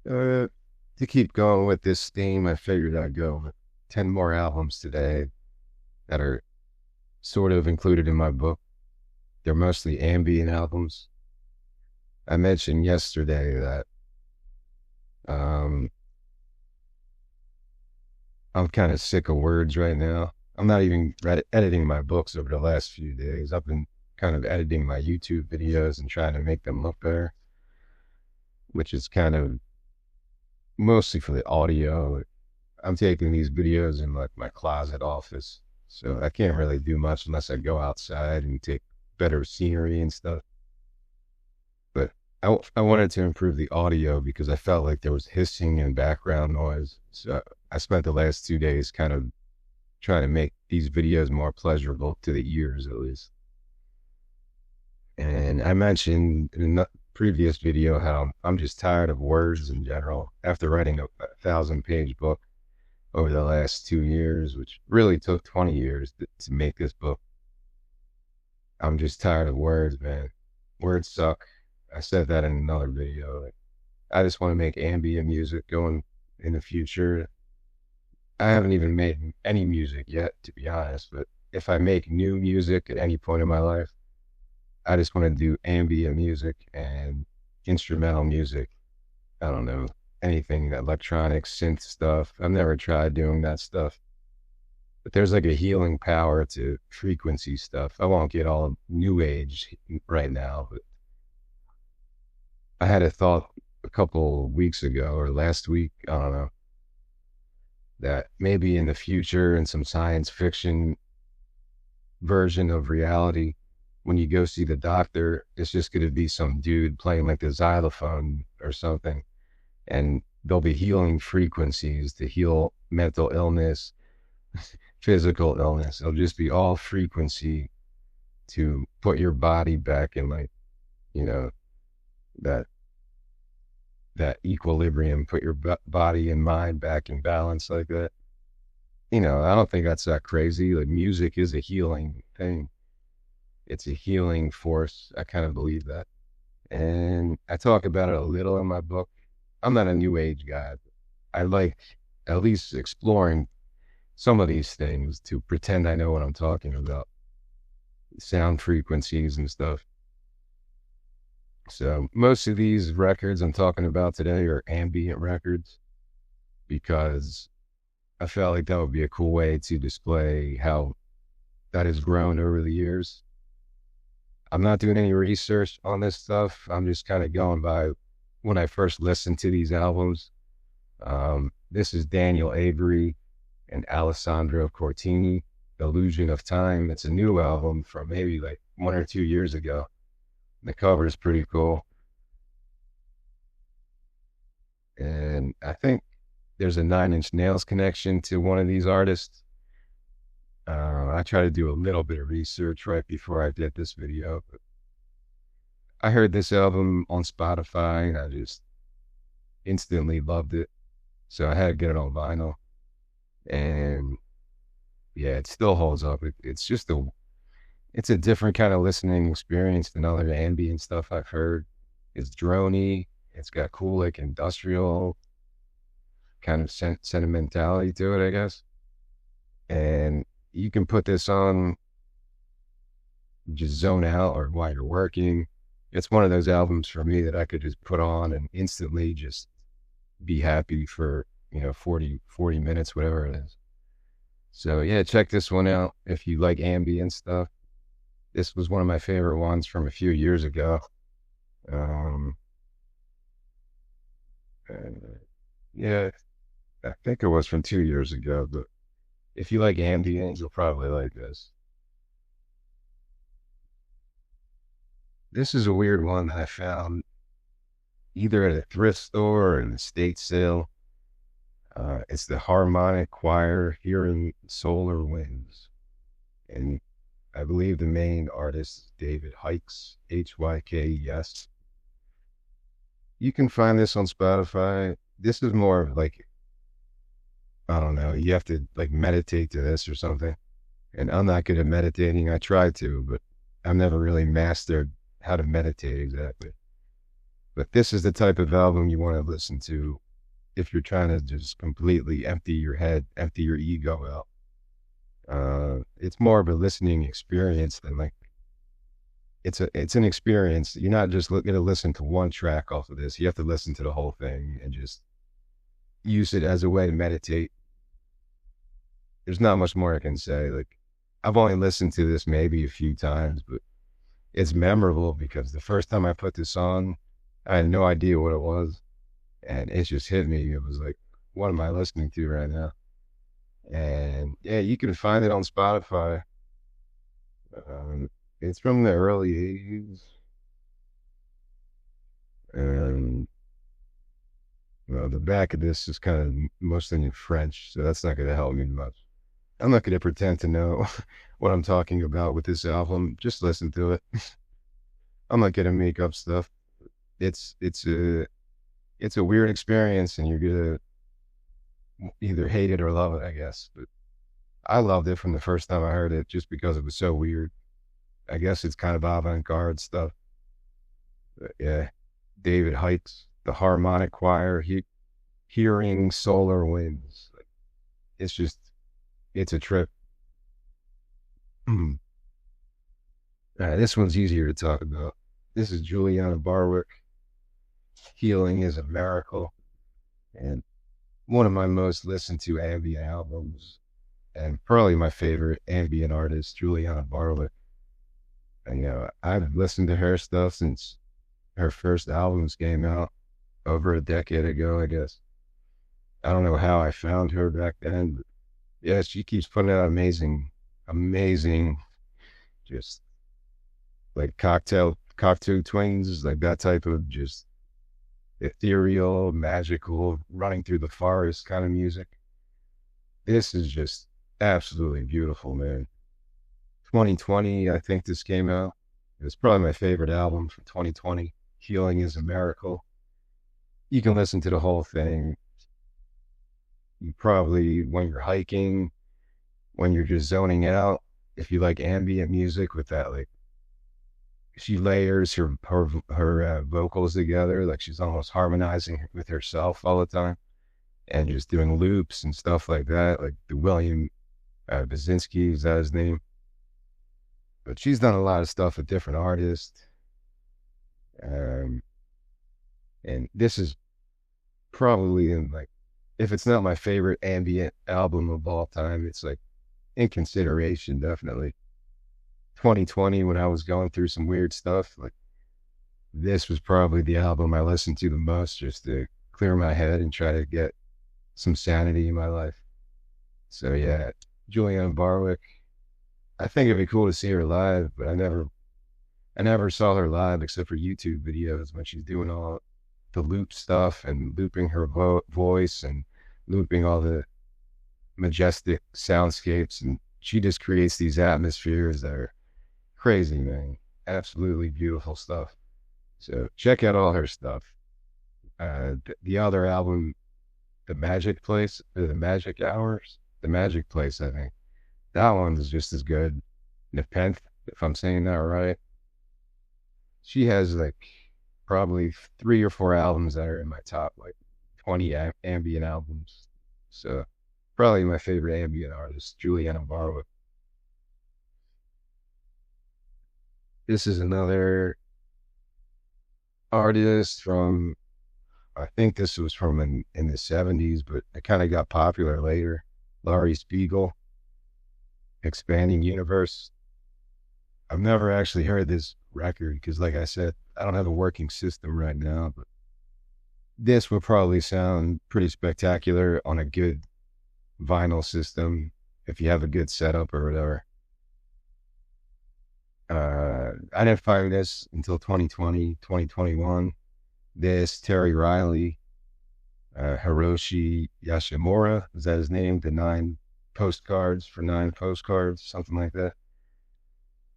Uh, to keep going with this theme, I figured I'd go with 10 more albums today that are sort of included in my book. They're mostly ambient albums. I mentioned yesterday that um, I'm kind of sick of words right now. I'm not even editing my books over the last few days. I've been kind of editing my YouTube videos and trying to make them look better, which is kind of mostly for the audio. I'm taking these videos in like my closet office, so I can't really do much unless I go outside and take better scenery and stuff. But I wanted to improve the audio because I felt like there was hissing and background noise. So I spent the last 2 days kind of trying to make these videos more pleasurable to the ears, at least. And I mentioned in a previous video how I'm just tired of words in general after writing a 1,000-page book over the last 2 years, which really took 20 years to make this book. I'm just tired of words, man. Words suck. I said that in another video. Like, I just want to make ambient music going in the future. I haven't even made any music yet, to be honest, but if I make new music at any point in my life, I just want to do ambient music and instrumental music. I don't know, anything electronic, synth stuff. I've never tried doing that stuff. But there's like a healing power to frequency stuff. I won't get all new age right now, but I had a thought a couple weeks ago or last week, I don't know, that maybe in the future in some science fiction version of reality, when you go see the doctor, it's just going to be some dude playing like the xylophone or something. And they'll be healing frequencies to heal mental illness, physical illness. It'll just be all frequency to put your body back in like, you know, that that equilibrium, put your body and mind back in balance like that. I don't think that's that crazy. Like music is a healing thing. It's a healing force. I kind of believe that. And I talk about it a little in my book. I'm not a new age guy. I like at least exploring some of these things to pretend I know what I'm talking about. Sound frequencies and stuff. So most of these records I'm talking about today are ambient records because I felt like that would be a cool way to display how that has grown over the years. I'm not doing any research on this stuff. I'm just kind of going by when I first listened to these albums. This is Daniel Avery and Alessandro Cortini, Illusion of Time. It's a new album from maybe like 1 or 2 years ago. The cover is pretty cool. And I think there's a Nine Inch Nails connection to one of these artists. I try to do a little bit of research right before I did this video. But I heard this album on Spotify and I just instantly loved it. So I had to get it on vinyl. And yeah, it still holds up. It's a different kind of listening experience than other ambient stuff I've heard. It's droney. It's got cool, like industrial kind of sentimentality to it, I guess. And you can put this on, just zone out or while you're working. It's one of those albums for me that I could just put on and instantly just be happy for, 40 minutes, whatever it is. So yeah, check this one out if you like ambient stuff. This was one of my favorite ones from a few years ago. Um, yeah, I think it was from 2 years ago, but if you like ambient, you'll probably like this. This is a weird one that I found either at a thrift store or an estate sale. It's the Harmonic Choir Hearing Solar Winds. And I believe the main artist is David Hykes, Hykes. You can find this on Spotify. This is more of like, I don't know, you have to like meditate to this or something. And I'm not good at meditating. I try to, but I've never really mastered how to meditate exactly. But this is the type of album you want to listen to if you're trying to just completely empty your head, empty your ego out. It's more of a listening experience than like it's an experience. You're not just going to listen to one track off of this. You have to listen to the whole thing and just use it as a way to meditate. There's not much more I can say. Like, I've only listened to this maybe a few times, but it's memorable because the first time I put this on, I had no idea what it was, and it just hit me. It was like, what am I listening to right now? And yeah, you can find it on Spotify. Um, it's from the early 80s. And well, the back of this is kind of mostly in French, so that's not going to help me much. I'm not going to pretend to know what I'm talking about with this album. Just listen to it. I'm not going to make up stuff. It's it's a it's a weird experience, and you're going to either hate it or love it, I guess. But I loved it from the first time I heard it, just because it was so weird. I guess it's kind of avant-garde stuff. But yeah, David Hykes, the harmonic choir, hearing solar winds. It's just, it's a trip. This one's easier to talk about. This is Julianna Barwick. Healing is a Miracle. And one of my most listened to ambient albums, and probably my favorite ambient artist, Julianna Barwick. And, I've listened to her stuff since her first albums came out over a decade ago, I guess. I don't know how I found her back then, but yeah, she keeps putting out amazing, just like cocktail twins, like that type of just ethereal, magical, running through the forest kind of music. This is just absolutely beautiful, man. 2020, I think this came out. It's probably my favorite album from 2020. Healing is a Miracle. You can listen to the whole thing. You probably, when you're hiking, when you're just zoning out, if you like ambient music with that, like, she layers her vocals together, like she's almost harmonizing with herself all the time, and just doing loops and stuff like that, like the William Basinski, is that his name? But she's done a lot of stuff with different artists. Um, and this is probably in like, if it's not my favorite ambient album of all time, it's like in consideration, definitely. 2020, when I was going through some weird stuff, like this was probably the album I listened to the most, just to clear my head and try to get some sanity in my life. So yeah, Julianna Barwick. I think it'd be cool to see her live, but I never saw her live except for YouTube videos when she's doing all the loop stuff and looping her voice and looping all the majestic soundscapes. And she just creates these atmospheres that are crazy, man. Absolutely beautiful stuff. So check out all her stuff. The other album, The Magic Place, or The Magic Hours, The Magic Place, I think. That one is just as good. Nepenthe, if I'm saying that right. She has like probably 3 or 4 albums that are in my top like 20 ambient albums. So probably my favorite ambient artist, Julianna Barwick. This is another artist from, I think this was from in the 70s, but it kind of got popular later. Laurie Spiegel, Expanding Universe. I've never actually heard this record because, like I said, I don't have a working system right now, but this would probably sound pretty spectacular on a good vinyl system if you have a good setup or whatever. I didn't find this until 2020, 2021. This Terry Riley, Hiroshi Yashimura, is that his name? The 9 postcards for 9 postcards, something like that.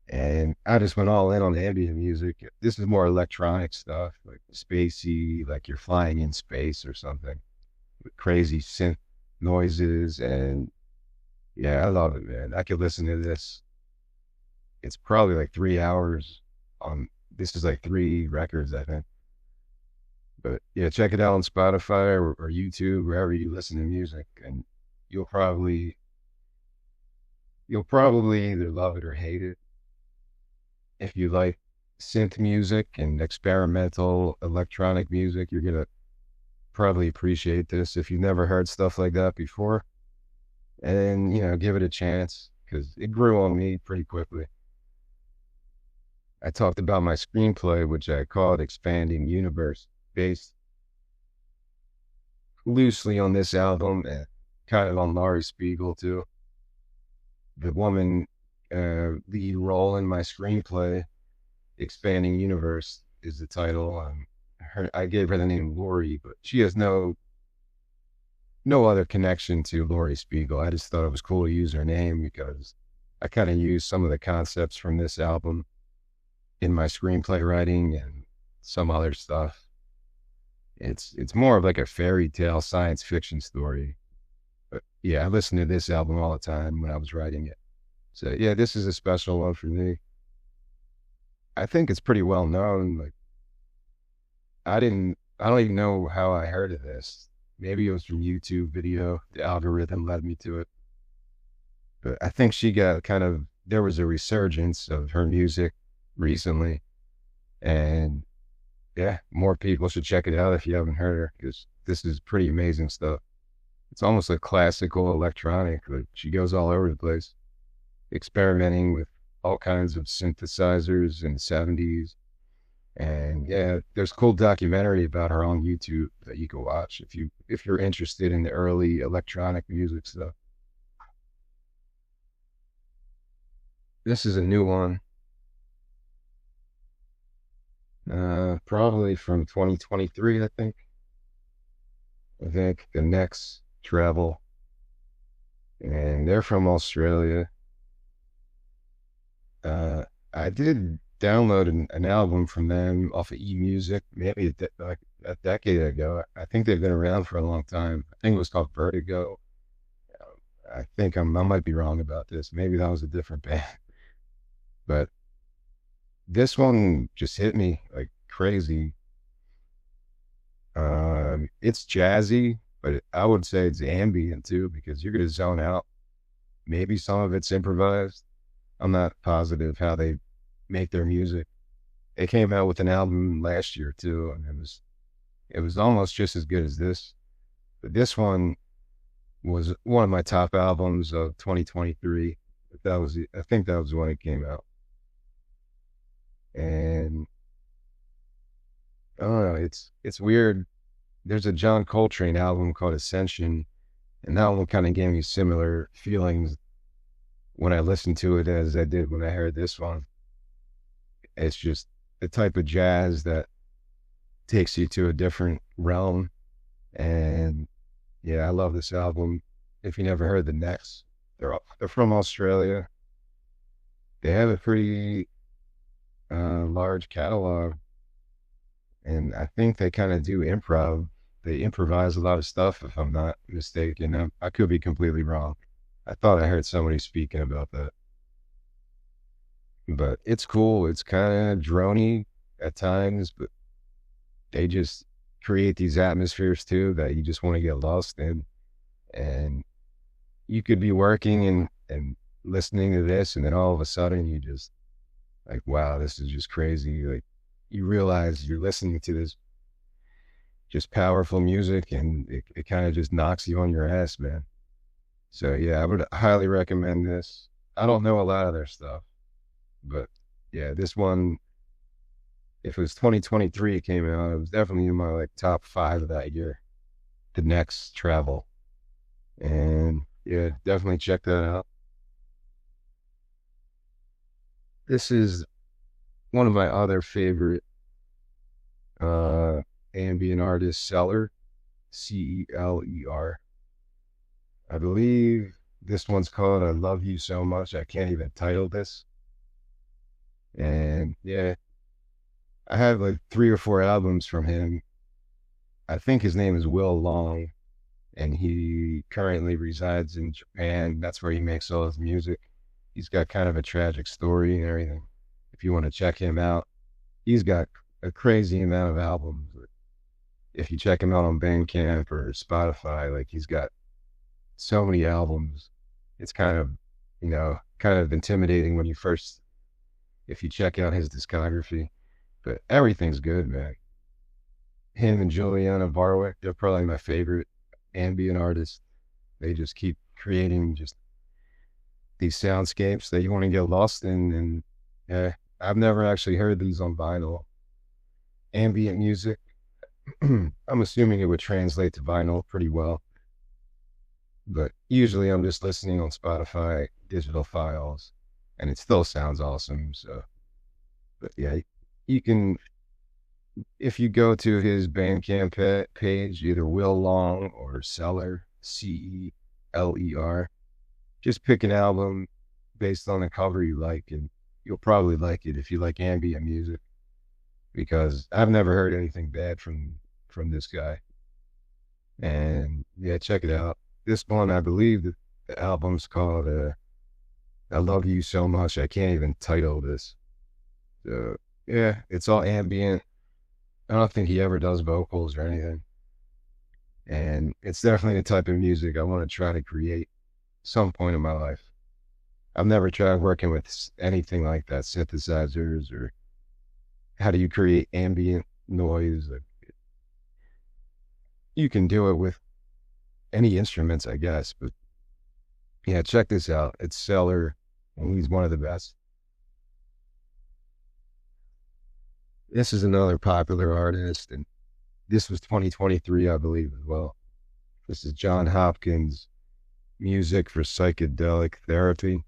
And I just went all in on ambient music. This is more electronic stuff, like spacey, like you're flying in space or something, with crazy synth noises. And yeah, I love it, man. I could listen to this. It's probably like 3 hours on, this is like 3 records, I think. But yeah, check it out on Spotify or YouTube, wherever you listen to music, and you'll probably you'll probably either love it or hate it. If you like synth music and experimental electronic music, you're gonna probably appreciate this if you've never heard stuff like that before. And give it a chance because it grew on me pretty quickly. I talked about my screenplay, which I called Expanding Universe, based loosely on this album and kind of on Laurie Spiegel too. The woman lead role in my screenplay, Expanding Universe, is the title. I gave her the name Laurie, but she has no other connection to Laurie Spiegel. I just thought it was cool to use her name because I kind of used some of the concepts from this album in my screenplay writing and some other stuff. It's more of like a fairy tale science fiction story. But yeah, I listened to this album all the time when I was writing it. So yeah, this is a special one for me. I think it's pretty well known. Like I don't even know how I heard of this. Maybe it was from YouTube video. The algorithm led me to it. But I think she got there was a resurgence of her music recently. And yeah, more people should check it out if you haven't heard her, because this is pretty amazing stuff. It's almost like classical electronic. Like she goes all over the place, experimenting with all kinds of synthesizers in the 70s. And yeah, there's a cool documentary about her on YouTube that you can watch if you're interested in the early electronic music stuff. This is a new one. Probably from 2023, I think. The next travel. And they're from Australia. I did download an album from them off of eMusic maybe like a decade ago. I think they've been around for a long time. I think it was called Vertigo. I might be wrong about this. Maybe that was a different band. But this one just hit me like crazy. It's jazzy, but I would say it's ambient too, because you're gonna zone out. Maybe some of it's improvised. I'm not positive how they make their music. They came out with an album last year too, and it was almost just as good as this. But this one was one of my top albums of 2023. I think that was when it came out. And I don't know, it's weird. There's a John Coltrane album called Ascension, and that one kind of gave me similar feelings when I listened to it as I did when I heard this one. It's just the type of jazz that takes you to a different realm. And yeah, I love this album. If you never heard the next, they're from Australia. They have a pretty large catalog, and I think they kind of do improv. They improvise a lot of stuff, if I'm not mistaken. I could be completely wrong. I thought I heard somebody speaking about that. But it's cool. It's kind of drony at times, but they just create these atmospheres too that you just want to get lost in. And you could be working and listening to this, and then all of a sudden you just like, wow, this is just crazy. Like you realize you're listening to this just powerful music, and it kind of just knocks you on your ass, man. So yeah, I would highly recommend this. I don't know a lot of their stuff, but yeah, this one, if it was 2023 it came out, it was definitely in my like top 5 of that year. The next travel. And yeah, definitely check that out. This is one of my other favorite ambient artists, Celer, Celer. I believe this one's called I Love You So Much I Can't Even Title This. And yeah, I have like 3 or 4 albums from him. I think his name is Will Long, and he currently resides in Japan. That's where he makes all his music. He's got kind of a tragic story and everything. If you want to check him out, he's got a crazy amount of albums. if you check him out on Bandcamp or Spotify, like he's got so many albums. It's kind of, kind of intimidating when if you check out his discography, but everything's good, man. Him and Julianna Barwick, they're probably my favorite ambient artists. They just keep creating just these soundscapes that you want to get lost in. And yeah, I've never actually heard these on vinyl. Ambient music, I'm assuming it would translate to vinyl pretty well. But usually I'm just listening on Spotify, digital files, and it still sounds awesome. So, but yeah, you can, if you go to his Bandcamp page, either Will Long or Celer, Celer, just pick an album based on the cover you like, and you'll probably like it if you like ambient music, because I've never heard anything bad from this guy. And yeah, check it out. This one, I believe the album's called I Love You So Much. I can't even title this. So yeah, it's all ambient. I don't think he ever does vocals or anything. And it's definitely the type of music I want to try to create some point in my life. I've never tried working with anything like that, synthesizers, or how do you create ambient noise. You can do it with any instruments, I guess, but yeah, check this out. It's Celer, and he's one of the best. This is another popular artist, and this was 2023, I believe, as well. This is Jon Hopkins, Music for Psychedelic Therapy.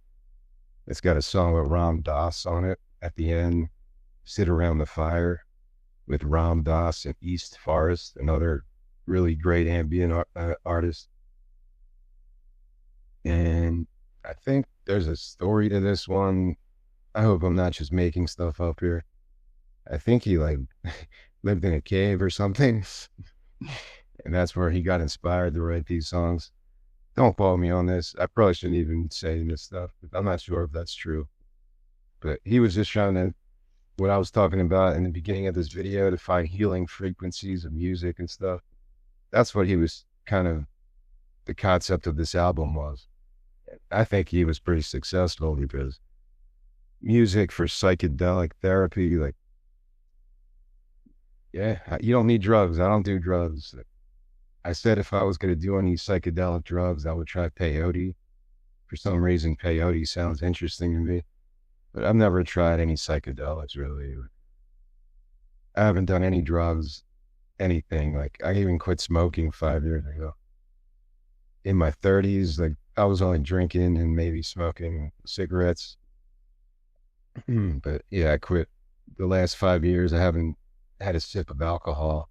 It's got a song with Ram Dass on it at the end, Sit Around the Fire, with Ram Dass and East Forest, another really great ambient artist. And I think there's a story to this one. I hope I'm not just making stuff up here. I think he like lived in a cave or something. And that's where he got inspired to write these songs. Don't quote me on this. I probably shouldn't even say this stuff. I'm not sure if that's true. But he was just trying to, what I was talking about in the beginning of this video, to find healing frequencies of music and stuff. That's what he was kind of, the concept of this album was. I think he was pretty successful, because music for psychedelic therapy, like, yeah, you don't need drugs. I don't do drugs. I said if I was going to do any psychedelic drugs, I would try peyote. For some reason, peyote sounds interesting to me, but I've never tried any psychedelics, really. I haven't done any drugs, anything. Like, I even quit smoking 5 years ago. In my 30s, like, I was only drinking and maybe smoking cigarettes. But yeah, I quit. The last 5 years, I haven't had a sip of alcohol,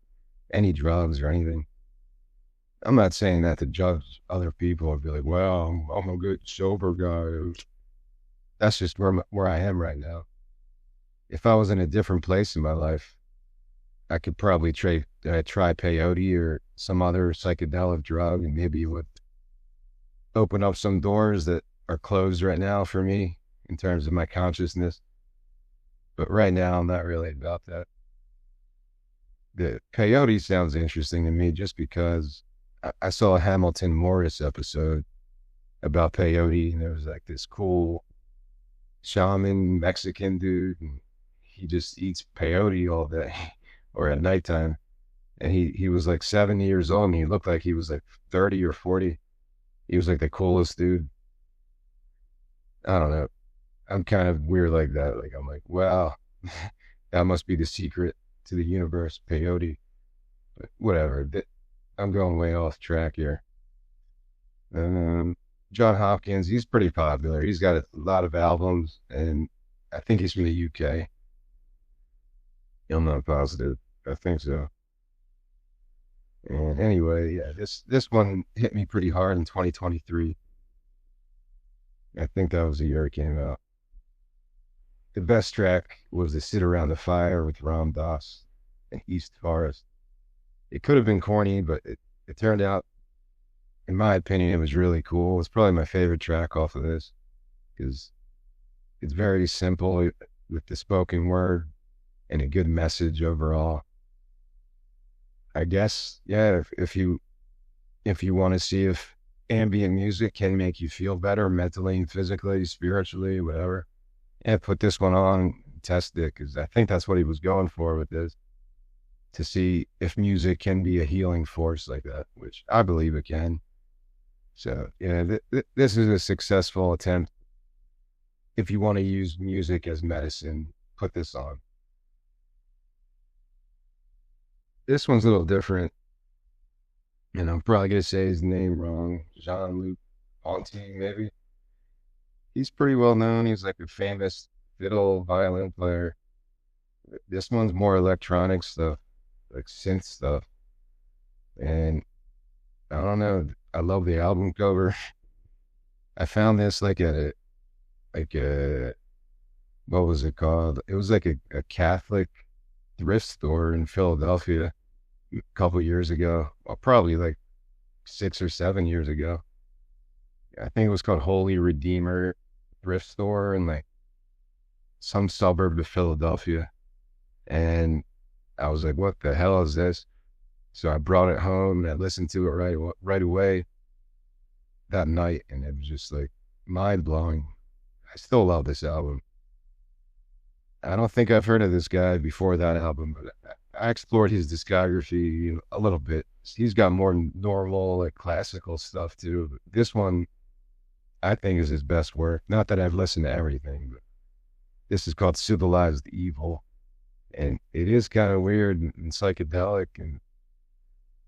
any drugs or anything. I'm not saying that to judge other people or be like, well, I'm a good sober guy. That's just where I am right now. If I was in a different place in my life, I could probably try peyote or some other psychedelic drug, and maybe it would open up some doors that are closed right now for me in terms of my consciousness. But right now, I'm not really about that. The peyote sounds interesting to me just because I saw a Hamilton Morris episode about peyote, and there was like this cool shaman Mexican dude, and he just eats peyote all day or at nighttime. And he was like 70 years old, and he looked like he was like 30 or 40. He was like the coolest dude. I don't know. I'm kind of weird like that. Like, I'm like, wow, that must be the secret to the universe, peyote. But whatever. I'm going way off track here. Jon Hopkins, he's pretty popular. He's got a lot of albums, and I think he's from the UK. I'm not positive. I think so. And anyway, yeah, this one hit me pretty hard in 2023. I think that was the year it came out. The best track was the Sit Around the Fire with Ram Dass and East Forest. It could have been corny, but it turned out, in my opinion, it was really cool. It's probably my favorite track off of this, because it's very simple with the spoken word and a good message overall. I guess, yeah, if you want to see if ambient music can make you feel better mentally, physically, spiritually, whatever, yeah, put this one on, test it, because I think that's what he was going for with this, to see if music can be a healing force like that, which I believe it can. So, yeah, this is a successful attempt. If you want to use music as medicine, put this on. This one's a little different, and I'm probably going to say his name wrong. Jean-Luc Ponty, maybe. He's pretty well known. He's like a famous fiddle violin player. This one's more electronic stuff, like synth stuff. And I don't know. I love the album cover. I found this like a, what was it called? It was like a Catholic thrift store in Philadelphia a couple years ago. Well, probably like 6 or 7 years ago. I think it was called Holy Redeemer Thrift Store in like some suburb of Philadelphia. And I was like, what the hell is this? So I brought it home and I listened to it right away that night, and it was just like mind blowing. I still love this album. I don't think I've heard of this guy before that album, but I explored his discography a little bit. He's got more normal, like classical stuff too. But this one, I think, is his best work. Not that I've listened to everything, but this is called Civilized Evil. And it is kind of weird and psychedelic, and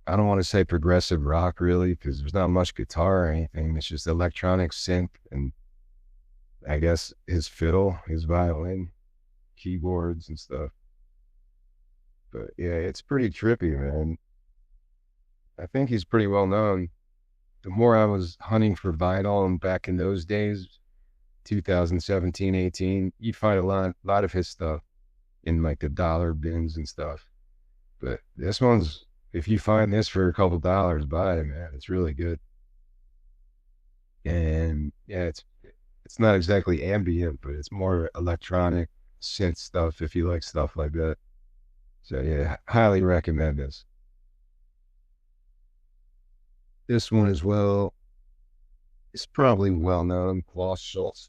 I don't want to say progressive rock really, because there's not much guitar or anything. It's just electronic synth and I guess his fiddle, his violin, keyboards and stuff. But yeah, it's pretty trippy, man. I think he's pretty well known. The more I was hunting for vinyl and back in those days, 2017, 18, you'd find a lot of his stuff in like the dollar bins and stuff. But this one's, if you find this for a couple dollars, buy it, man. It's really good. And yeah, it's not exactly ambient, but it's more electronic synth stuff if you like stuff like that. So yeah, highly recommend this. This one as well is probably well known, Klaus Schultz.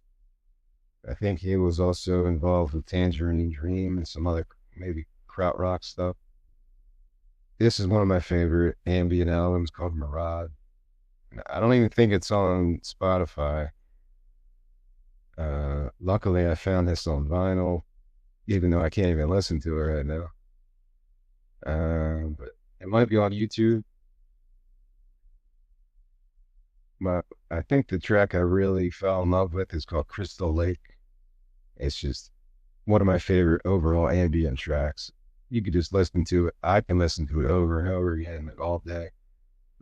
I think he was also involved with Tangerine Dream and some other maybe krautrock stuff. This is one of my favorite ambient albums called Mirage. I don't even think it's on Spotify. Luckily, I found this on vinyl, even though I can't even listen to it right now. But it might be on YouTube. I think the track I really fell in love with is called Crystal Lake. It's just one of my favorite overall ambient tracks. You could just listen to it. I can listen to it over and over again, like all day.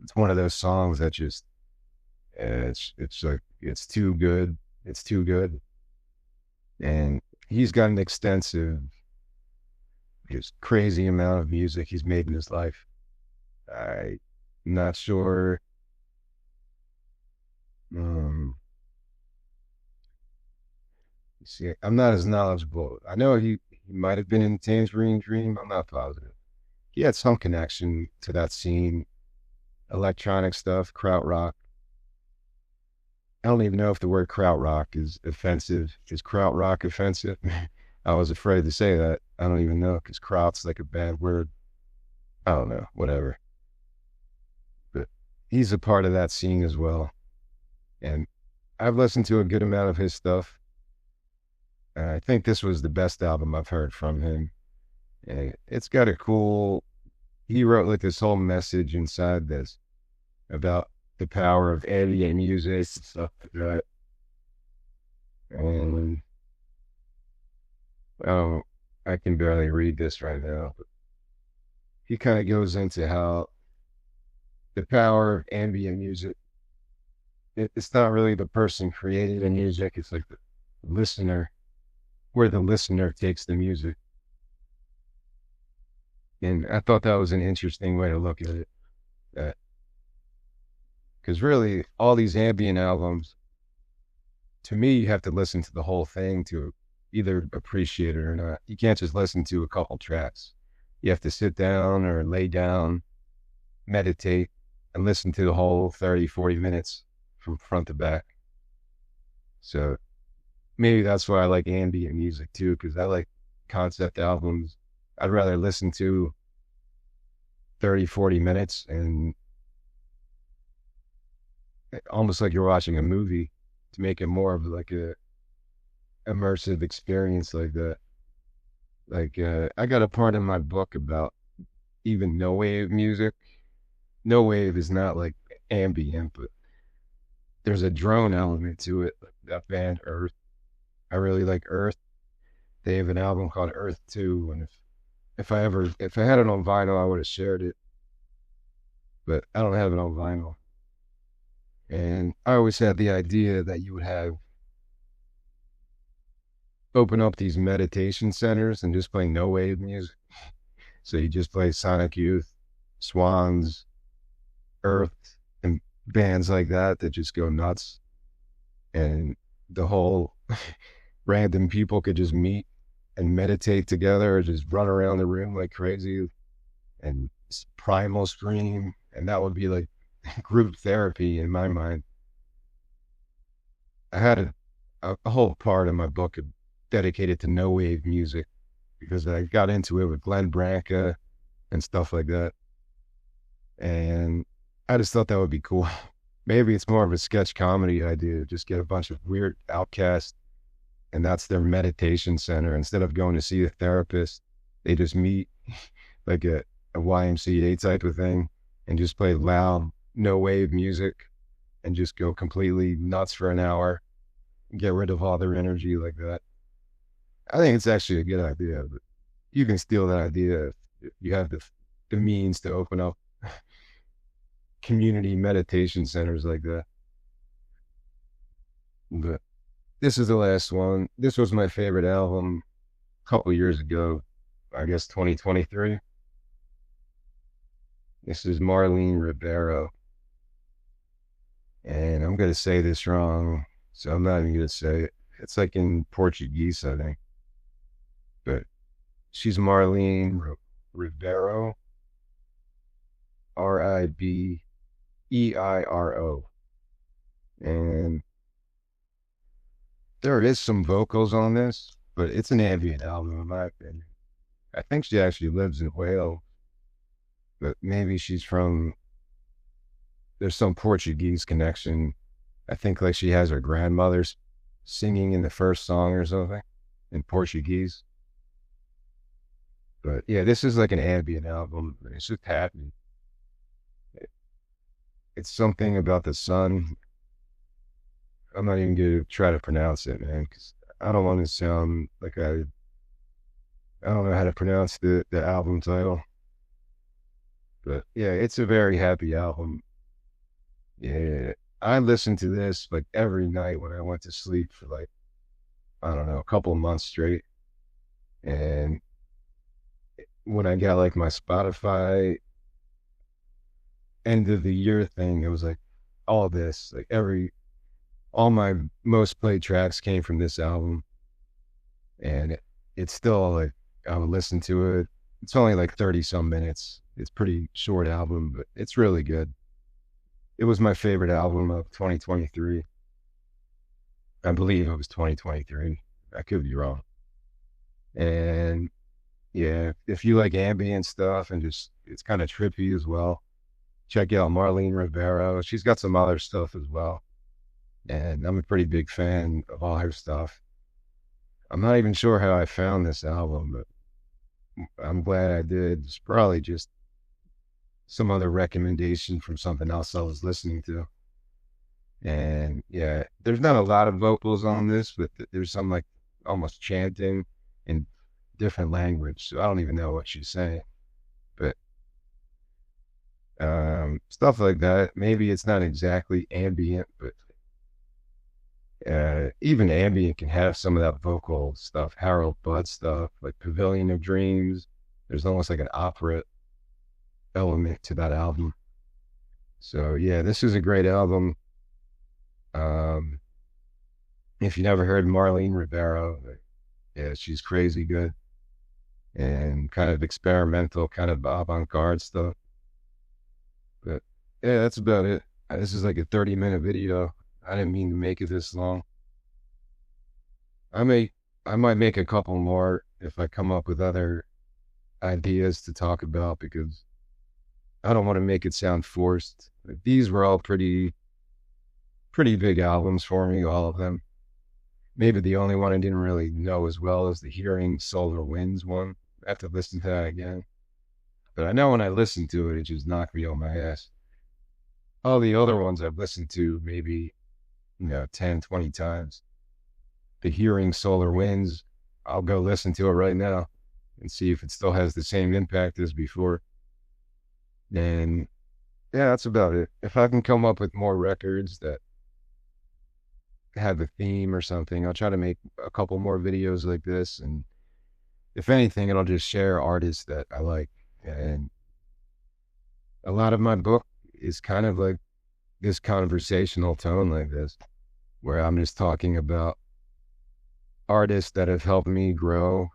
It's one of those songs that just, it's like, it's too good. It's too good. And he's got an extensive, just crazy amount of music he's made in his life. I'm not sure. See, I'm not as knowledgeable. I know he might have been in Tangerine Dream. I'm not positive. He had some connection to that scene, electronic stuff, krautrock. I don't even know if the word krautrock is offensive. Is krautrock offensive? I was afraid to say that. I don't even know, because kraut's like a bad word. I don't know, whatever. But he's a part of that scene as well. And I've listened to a good amount of his stuff. And I think this was the best album I've heard from him. And it's got a cool, he wrote like this whole message inside this about the power of ambient music and stuff like that. And oh, I can barely read this right now. But he kind of goes into how the power of ambient music, it's not really the person creating the music, it's like the listener, where the listener takes the music. And I thought that was an interesting way to look at it. Because really, all these ambient albums, to me, you have to listen to the whole thing to either appreciate it or not. You can't just listen to a couple tracks. You have to sit down or lay down meditate and listen to the whole 30, 40 minutes from front to back. So maybe that's why I like ambient music too, because I like concept albums. I'd rather listen to 30, 40 minutes and almost like you're watching a movie to make it more of like a immersive experience like that. Like, I got a part in my book about even no wave music. No wave is not like ambient, but there's a drone element to it. Like that band Earth, I really like Earth. They have an album called Earth 2, and if I had it on vinyl, I would have shared it, but I don't have it on vinyl. And I always had the idea that you would have open up these meditation centers and just play no wave music. So you just play Sonic Youth, Swans, Earth, and bands like that that just go nuts. And the whole random people could just meet and meditate together or just run around the room like crazy and primal scream. And that would be like group therapy in my mind. I had a whole part of my book dedicated to no wave music because I got into it with Glenn Branca and stuff like that. And I just thought that would be cool. Maybe it's more of a sketch comedy idea. Just get a bunch of weird outcasts and that's their meditation center. Instead of going to see a therapist, they just meet like a YMCA type of thing and just play loud, no wave music and just go completely nuts for an hour and get rid of all their energy like that. I think it's actually a good idea, but you can steal that idea if you have the means to open up community meditation centers like that. But this is the last one. This was my favorite album a couple years ago, I guess 2023. This is Marlene Ribeiro. And I'm going to say this wrong, so I'm not even going to say it. It's like in Portuguese, I think. But she's Marlene Ribeiro, Ribeiro. And there is some vocals on this, but it's an ambient album in my opinion. I think she actually lives in Wales, but maybe there's some Portuguese connection. I think like she has her grandmother's singing in the first song or something in Portuguese. But yeah, this is like an ambient album. It's just happy. It's something about the sun. I'm not even going to try to pronounce it, man, because I don't want to sound like I don't know how to pronounce the album title. But yeah, it's a very happy album. Yeah, I listened to this like every night when I went to sleep for like, I don't know, a couple of months straight. And when I got like my Spotify end of the year thing, it was like all this, like all my most played tracks came from this album. And it's still like, I would listen to it. It's only like 30 some minutes. It's pretty short album, but it's really good. It was my favorite album of 2023. I believe it was 2023. I could be wrong. And yeah, if you like ambient stuff and just, it's kind of trippy as well, check out Marlene Ribeiro. She's got some other stuff as well. And I'm a pretty big fan of all her stuff. I'm not even sure how I found this album, but I'm glad I did. It's probably just some other recommendation from something else I was listening to. And yeah, there's not a lot of vocals on this, but there's some like almost chanting in different language. So I don't even know what she's saying, but stuff like that. Maybe it's not exactly ambient, but even ambient can have some of that vocal stuff, Harold Budd stuff, like Pavilion of Dreams. There's almost like an opera element to that album. So yeah, this is a great album. If you never heard Marlene Ribeiro, yeah, she's crazy good and kind of experimental, kind of avant-garde stuff. But yeah, that's about it. This is like a 30-minute video. I didn't mean to make it this long. I may, I might make a couple more if I come up with other ideas to talk about because I don't want to make it sound forced. Like, these were all pretty big albums for me, all of them. Maybe the only one I didn't really know as well as the Hearing Solar Winds one. I have to listen to that again. But I know when I listened to it, it just knocked me on my ass. All the other ones I've listened to maybe, 10, 20 times. The Hearing Solar Winds, I'll go listen to it right now and see if it still has the same impact as before. And yeah, that's about it. If I can come up with more records that have a theme or something, I'll try to make a couple more videos like this. And if anything, it'll just share artists that I like. And a lot of my book is kind of like this conversational tone like this, where I'm just talking about artists that have helped me grow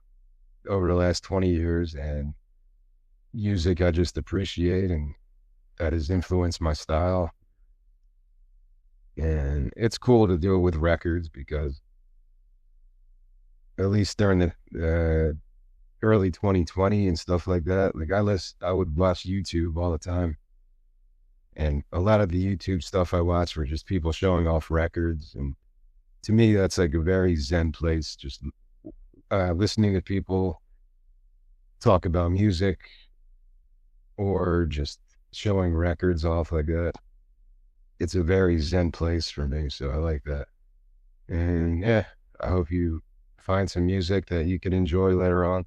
over the last 20 years and music I just appreciate and that has influenced my style. And it's cool to do it with records because at least during the early 2020 and stuff like that, like I would watch YouTube all the time. And a lot of the YouTube stuff I watched were just people showing off records. And to me, that's like a very zen place, just listening to people talk about music or just showing records off like that. It's a very zen place for me, so I like that. And yeah, I hope you find some music that you can enjoy later on.